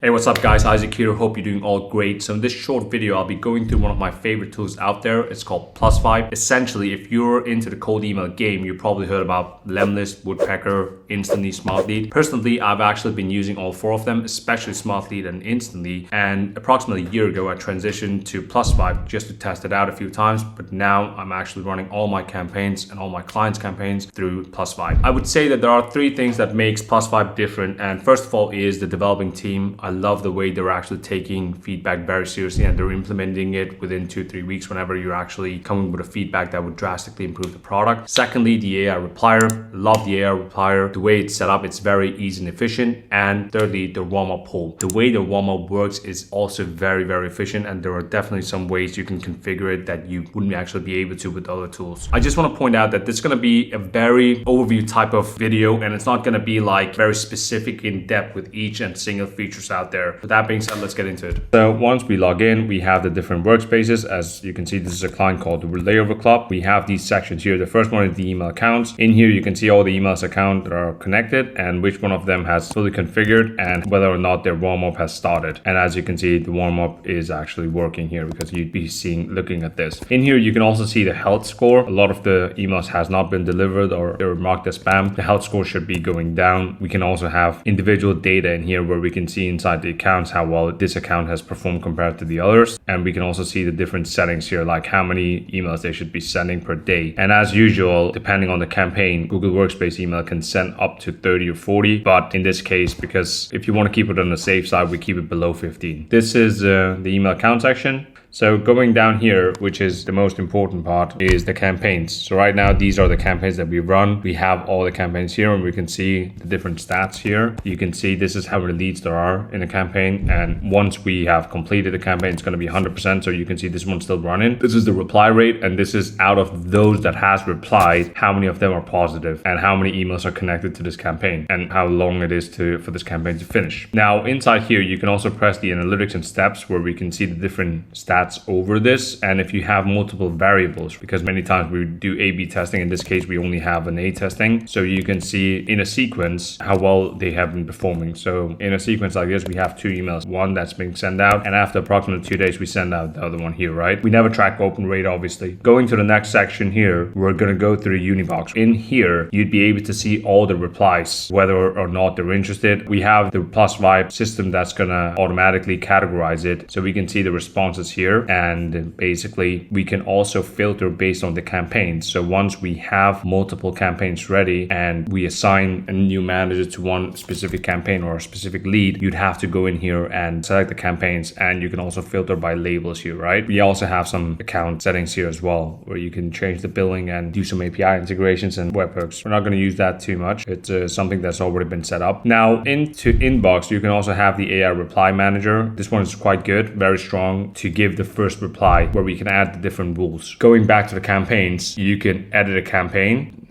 Hey, what's up guys? Isaac here. Hope you're doing all great. So in this short video, I'll be going through one of my favorite tools out there. It's called Plusvibe. Essentially, if you're into the cold email game, you probably heard about Lemlist, Woodpecker, Instantly, SmartLead. Personally, I've actually been using all four of them, especially SmartLead and Instantly. And approximately a year ago, I transitioned to Plusvibe just to test it out a few times. But now I'm actually running all my campaigns and all my clients' campaigns through Plusvibe. I would say that there are three things that makes Plusvibe different. And first of all is the developing team. I love the way they're actually taking feedback very seriously and they're implementing it within 2-3 weeks whenever you're actually coming with a feedback that would drastically improve the product. Secondly, the AI replier. Love the AI replier. The way it's set up, it's very easy and efficient. And thirdly, the warmup poll. The way the warmup works is also very, very efficient, and there are definitely some ways you can configure it that you wouldn't actually be able to with other tools. I just want to point out that this is going to be a very overview type of video, and it's not going to be like very specific in depth with each and single features out there. With that being said, let's get into it. So once we log in, we have the different workspaces. As you can see, this is a client called the Layover Club. We have these sections here. The first one is the email accounts. In here, you can see all the emails account that are connected and which one of them has fully configured and whether or not their warm-up has started. And as you can see, the warm-up is actually working here because you'd be looking at this. In here, you can also see the health score. A lot of the emails has not been delivered or they're marked as spam. The health score should be going down. We can also have individual data in here where we can see inside the accounts how well this account has performed compared to the others. And we can also see the different settings here, like how many emails they should be sending per day. And as usual, depending on the campaign, Google Workspace email can send up to 30 or 40. But in this case, because if you want to keep it on the safe side, we keep it below 15. This is the email account section. So going down here, which is the most important part, is the campaigns. So right now, these are the campaigns that we run. We have all the campaigns here and we can see the different stats here. You can see this is how many leads there are in a campaign. And once we have completed the campaign, it's going to be 100%. So you can see this one's still running. This is the reply rate. And this is out of those that has replied, how many of them are positive and how many emails are connected to this campaign and how long it is for this campaign to finish. Now inside here, you can also press the analytics and steps where we can see the different stats over this. And if you have multiple variables, because many times we do A/B testing, in this case we only have an A testing, so you can see in a sequence how well they have been performing. So in a sequence like this, we have two emails, one that's being sent out, and after approximately 2 days we send out the other one here, right? We never track open rate, obviously. Going to the next section here, we're going to go through Unibox. In here, you'd be able to see all the replies, whether or not they're interested. We have the Plusvibe system that's going to automatically categorize it, so we can see the responses here. And basically we can also filter based on the campaigns. So once we have multiple campaigns ready and we assign a new manager to one specific campaign or a specific lead, you'd have to go in here and select the campaigns, and you can also filter by labels here, right? We also have some account settings here as well where you can change the billing and do some API integrations and webhooks. We're not going to use that too much. It's something that's already been set up. Now into inbox, you can also have the AI reply manager. This one is quite good, very strong to give the first reply, where we can add the different rules. Going back to the campaigns, you can edit a campaign.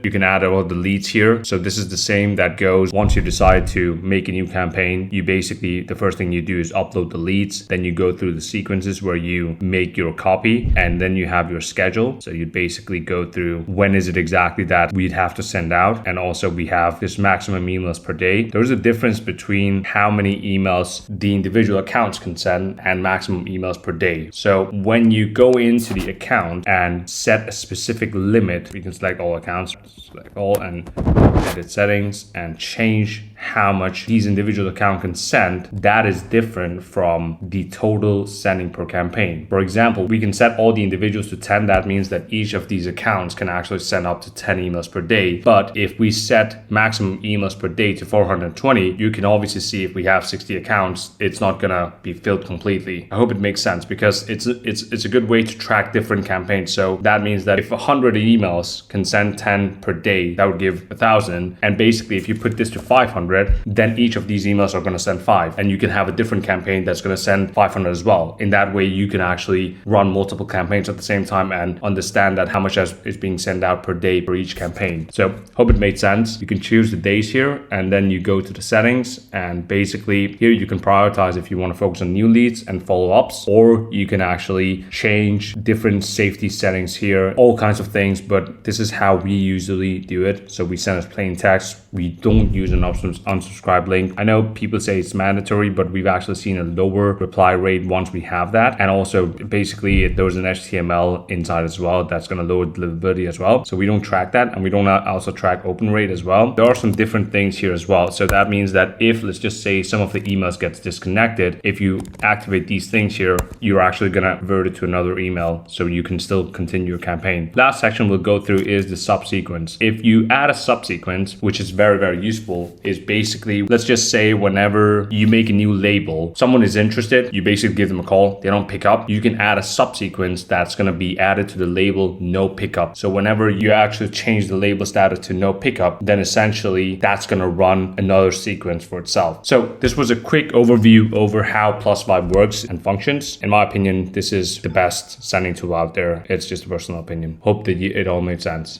You can add all the leads here. So this is the same that goes once you decide to make a new campaign. You basically, the first thing you do is upload the leads. Then you go through the sequences where you make your copy, and then you have your schedule. So you basically go through when is it exactly that we'd have to send out. And also we have this maximum emails per day. There's a difference between how many emails the individual accounts can send and maximum emails per day. So when you go into the account and set a specific limit, you can select all accounts, select all, and edit settings and change how much these individual accounts can send. That is different from the total sending per campaign. For example, we can set all the individuals to 10. That means that each of these accounts can actually send up to 10 emails per day. But if we set maximum emails per day to 420, you can obviously see if we have 60 accounts, it's not gonna be filled completely. I hope it makes sense because it's a good way to track different campaigns. So that means that if 100 emails can send 10 per day, that would give 1,000. And basically, if you put this to 500, then each of these emails are going to send 5, and you can have a different campaign that's going to send 500 as well. In that way, you can actually run multiple campaigns at the same time and understand that how much is being sent out per day for each campaign. So hope it made sense. You can choose the days here, and then you go to the settings, and basically here you can prioritize if you want to focus on new leads and follow-ups, or you can actually change different safety settings here, all kinds of things. But this is how we usually do it. So we send as plain text. We don't use an unsubscribe link. I know people say it's mandatory, but we've actually seen a lower reply rate once we have that. And also basically there's an HTML inside as well that's going to lower deliverability as well. So we don't track that, and we don't also track open rate as well. There are some different things here as well. So that means that if, let's just say, some of the emails gets disconnected, if you activate these things here, you're actually going to revert it to another email, so you can still continue your campaign. Last section we'll go through is the subsequence. If you add a subsequence, which is very, very useful, is basically, let's just say whenever you make a new label, someone is interested, you basically give them a call, they don't pick up, you can add a subsequence that's going to be added to the label no pickup. So whenever you actually change the label status to no pickup, then essentially that's going to run another sequence for itself. So this was a quick overview over how Plusvibe works and functions. In my opinion, this is the best sending tool out there. It's just a personal opinion. Hope that it all made sense.